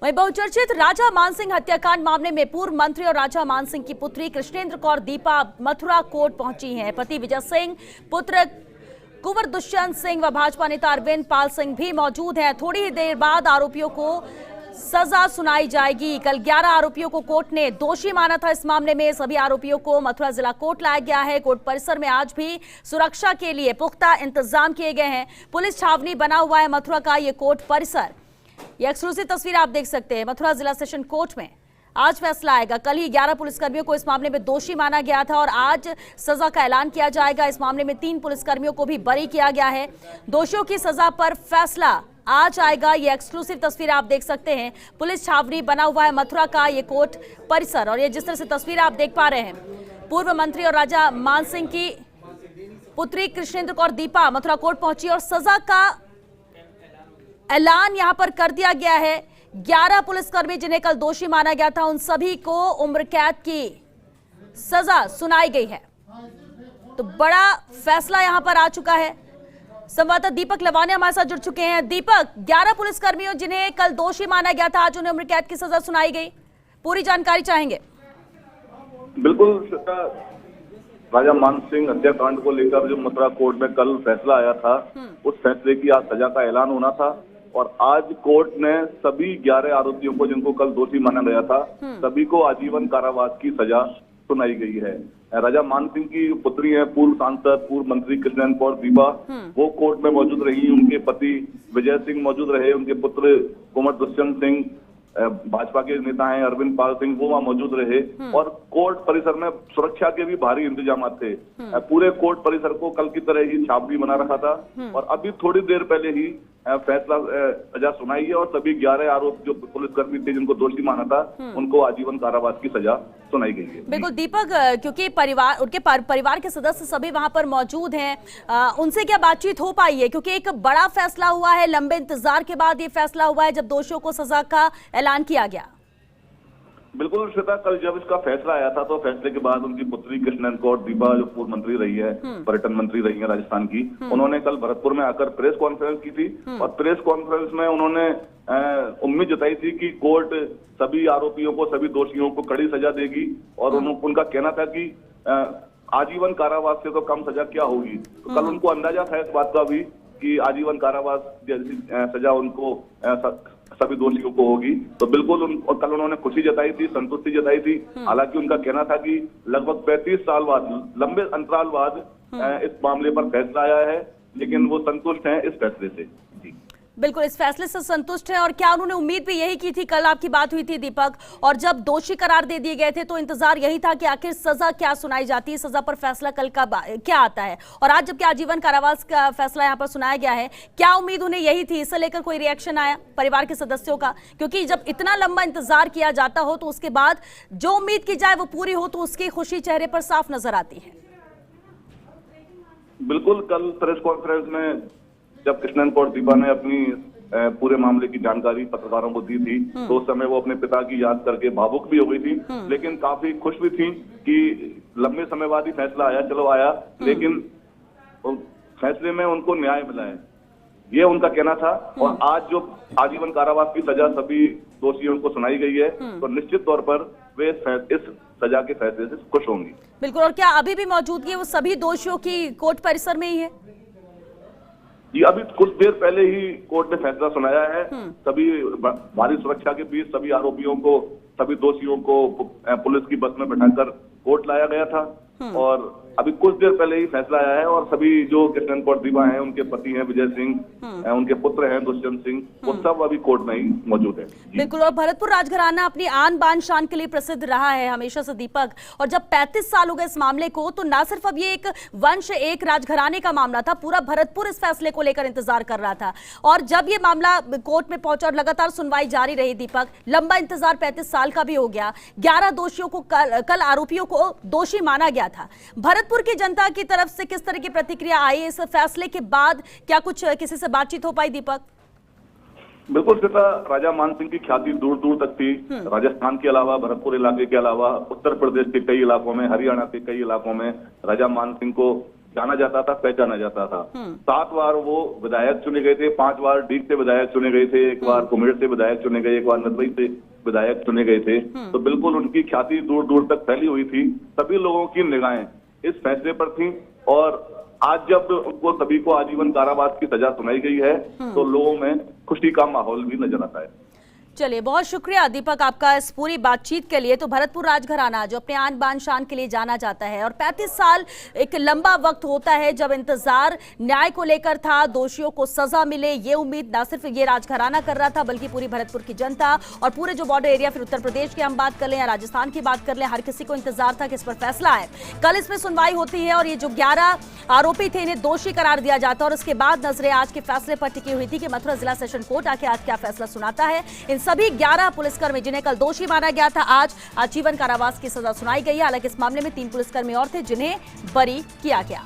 वहीं बहुचर्चित राजा मानसिंह हत्याकांड मामले में पूर्व मंत्री और राजा मानसिंह की पुत्री कृष्णेंद्र कौर दीपा मथुरा कोर्ट पहुंची हैं। पति विजय सिंह, पुत्र कुंवर दुष्यंत सिंह व भाजपा नेता अरविंद पाल सिंह भी मौजूद हैं। थोड़ी ही देर बाद आरोपियों को सजा सुनाई जाएगी। कल 11 आरोपियों को कोर्ट ने दोषी माना था। इस मामले में सभी आरोपियों को मथुरा जिला कोर्ट लाया गया है। कोर्ट परिसर में आज भी सुरक्षा के लिए पुख्ता इंतजाम किए गए हैं। पुलिस छावनी बना हुआ है मथुरा का ये कोर्ट परिसर। ये एक्सक्लूसिव तस्वीर आप देख सकते हैं। मथुरा जिला सेशन कोर्ट में आज फैसला आएगा। कल ही 11 पुलिसकर्मियों को इस मामले में दोषी माना गया था और आज सजा का ऐलान किया जाएगा। इस मामले में 3 पुलिसकर्मियों को भी बरी किया गया है। दोषियों की सजा पर फैसला आज आएगा। ये एक्सक्लूसिव तस्वीर आप देख सकते हैं। पुलिस छावनी बना हुआ है मथुरा का ये कोर्ट परिसर और ये जिस तरह से तस्वीर आप देख पा रहे हैं, पूर्व मंत्री और राजा मानसिंह की पुत्री कृष्णेंद्र कौर दीपा मथुरा कोर्ट पहुंची और सजा का ऐलान यहां पर कर दिया गया है। 11 पुलिसकर्मी जिन्हें कल दोषी माना गया था, उन सभी को उम्र कैद की सजा सुनाई गई है। तो बड़ा फैसला यहां पर आ चुका है। संवाददाता दीपक लवाने हमारे साथ जुड़ चुके हैं। दीपक, 11 पुलिसकर्मियों जिन्हें कल दोषी माना गया था, आज उन्हें उम्र कैद की सजा सुनाई गई। पूरी जानकारी चाहेंगे। बिल्कुल, राजा मानसिंह हत्याकांड को लेकर जो मथुरा कोर्ट में कल फैसला आया था, उस फैसले की आज सजा का ऐलान होना था और आज कोर्ट ने सभी 11 आरोपियों को, जिनको कल दोषी माना गया था, सभी को आजीवन कारावास की सजा सुनाई गई है। राजा मानसिंह की पुत्री है पूर्व सांसद, पूर्व मंत्री कृष्णेंद्र कौर दीपा, वो कोर्ट में मौजूद रही। उनके पति विजय सिंह मौजूद रहे। उनके पुत्र कुंवर दुष्यंत सिंह, भाजपा के नेता हैं अरविंद पाल सिंह, वो वहां मौजूद रहे और कोर्ट परिसर में सुरक्षा के भी भारी इंतजाम थे। पूरे कोर्ट परिसर को कल की तरह ही छावनी बना रखा था और अभी थोड़ी देर पहले ही फैसला सजा सुनाई है और सभी 11 आरोप जो पुलिसकर्मी थे जिनको दोषी माना था, उनको आजीवन कारावास की सजा सुनाई गई है। बिल्कुल दीपक, क्योंकि परिवार, उनके परिवार के सदस्य सभी वहां पर मौजूद हैं, उनसे क्या बातचीत हो पाई है? क्योंकि एक बड़ा फैसला हुआ है, लंबे इंतजार के बाद ये फैसला हुआ है जब दोषियों को सजा का ऐलान किया गया। बिल्कुल श्वेता, कल जब इसका फैसला आया था तो फैसले के बाद उनकी पुत्री कृष्णेंद्र कौर दीपा, जो पूर्व मंत्री रही है, पर्यटन मंत्री रही है राजस्थान की, उन्होंने कल भरतपुर में आकर प्रेस कॉन्फ्रेंस की थी और प्रेस कॉन्फ्रेंस में उन्होंने उम्मीद जताई थी कि कोर्ट सभी आरोपियों को, सभी दोषियों को कड़ी सजा देगी और उनका कहना था कि आजीवन कारावास से तो कम सजा क्या होगी। तो कल उनको अंदाजा था इस बात का भी कि आजीवन कारावास जैसी सजा उनको सभी दोषियों को होगी। तो बिल्कुल कल उन्होंने खुशी जताई थी, संतुष्टि जताई थी। हालांकि उनका कहना था कि लगभग 35 साल बाद, लंबे अंतराल बाद इस मामले पर फैसला आया है, लेकिन वो संतुष्ट हैं इस फैसले से। जी बिल्कुल, इस फैसले से संतुष्ट है। और क्या उन्होंने उम्मीद भी यही की थी? कल आपकी बात हुई थी दीपक, और जब दोषी करार दे दिए गए थे तो इंतजार यही था कि आखिर सजा क्या सुनाई जाती है, सजा पर फैसला कल का क्या आता है। और आज जबकि आजीवन कारावास का फैसला यहाँ पर सुनाया गया है, क्या उम्मीद उन्हें यही थी? इसे लेकर कोई रिएक्शन आया परिवार के सदस्यों का? क्योंकि जब इतना लंबा इंतजार किया जाता हो तो उसके बाद जो उम्मीद की जाए वो पूरी हो तो उसकी खुशी चेहरे पर साफ नजर आती है। बिल्कुल, कल प्रेस कॉन्फ्रेंस में जब कृष्णेंद्र कौर दीपा ने अपनी पूरे मामले की जानकारी पत्रकारों को दी थी तो उस समय वो अपने पिता की याद करके भावुक भी हो गई थी, लेकिन काफी खुश भी थी कि लंबे समय बाद ही फैसला आया। चलो आया, लेकिन फैसले में उनको न्याय मिला है, ये उनका कहना था। और आज जो आजीवन कारावास की सजा सभी दोषियों को सुनाई गई है तो निश्चित तौर पर वे इस सजा के फैसले से खुश होंगी। बिल्कुल, और क्या अभी भी मौजूदगी है वो सभी दोषियों की कोर्ट परिसर में ही है? ये अभी कुछ देर पहले ही कोर्ट ने फैसला सुनाया है। सभी भारी सुरक्षा के बीच सभी आरोपियों को, सभी दोषियों को पुलिस की बस में बैठाकर कोर्ट लाया गया था और अभी कुछ देर पहले ही फैसला आया है और सभी जो कृष्णेंद्र कौर दीपा हैं, उनके पति हैं विजय सिंह, उनके पुत्र हैं दुष्यंत सिंह, वो सब अभी कोर्ट में ही मौजूद है। बिल्कुल, और भरतपुर राजघराना अपनी आन बान शान के लिए प्रसिद्ध रहा है हमेशा से दीपक, और जब 35 साल हो गए इस मामले को तो ना सिर्फ अब ये एक वंश, एक राजघराने का मामला था, पूरा भरतपुर इस फैसले को लेकर इंतजार कर रहा था। और जब ये मामला कोर्ट में पहुंचा और लगातार सुनवाई जारी रही दीपक, लंबा इंतजार 35 साल का भी हो गया। 11 दोषियों को कल आरोपियों को दोषी माना गया था। भरतपुर की जनता की तरफ से किस तरह की प्रतिक्रिया आई इस फैसले के बाद? क्या कुछ किसी से बातचीत हो पाई दीपक? बिल्कुल श्वेता, राजा मानसिंह की ख्याति दूर दूर तक थी। राजस्थान के अलावा, भरतपुर इलाके के अलावा उत्तर प्रदेश के कई इलाकों में, हरियाणा के कई इलाकों में राजा मानसिंह को जाना जाता था, पहचाना जाता था। 7 बार वो विधायक चुने गए थे, 5 बार डीग से विधायक चुने गए थे, 1 बार कुम्हेर से विधायक चुने गए, 1 बार नदबई से विधायक चुने गए थे। तो बिल्कुल उनकी ख्याति दूर दूर तक फैली हुई थी। सभी लोगों की निगाहें इस फैसले पर थी और आज जब उनको सभी को आजीवन कारावास की सजा सुनाई गई है तो लोगों में खुशी का माहौल भी नजर आता है। चलिए, बहुत शुक्रिया दीपक आपका इस पूरी बातचीत के लिए। तो भरतपुर राजघराना जो अपने आन बान शान के लिए जाना जाता है और 35 साल एक लंबा वक्त होता है जब इंतजार न्याय को लेकर था, दोषियों को सजा मिले, ये उम्मीद ना सिर्फ ये राजघराना कर रहा था बल्कि पूरी भरतपुर की जनता और पूरे जो बॉर्डर एरिया, फिर उत्तर प्रदेश की हम बात कर लें या राजस्थान की बात कर लें, हर किसी को इंतजार था कि इस पर फैसला आए। कल इसमें सुनवाई होती है और ये जो 11 आरोपी थे इन्हें दोषी करार दिया जाता है और उसके बाद नजरें आज के फैसले पर टिकी हुई थी कि मथुरा जिला सेशन कोर्ट आके आज क्या फैसला सुनाता है। इन सभी 11 पुलिसकर्मी जिन्हें कल दोषी माना गया था, आज आजीवन कारावास की सजा सुनाई गई है। हालांकि इस मामले में 3 पुलिसकर्मी और थे जिन्हें बरी किया गया।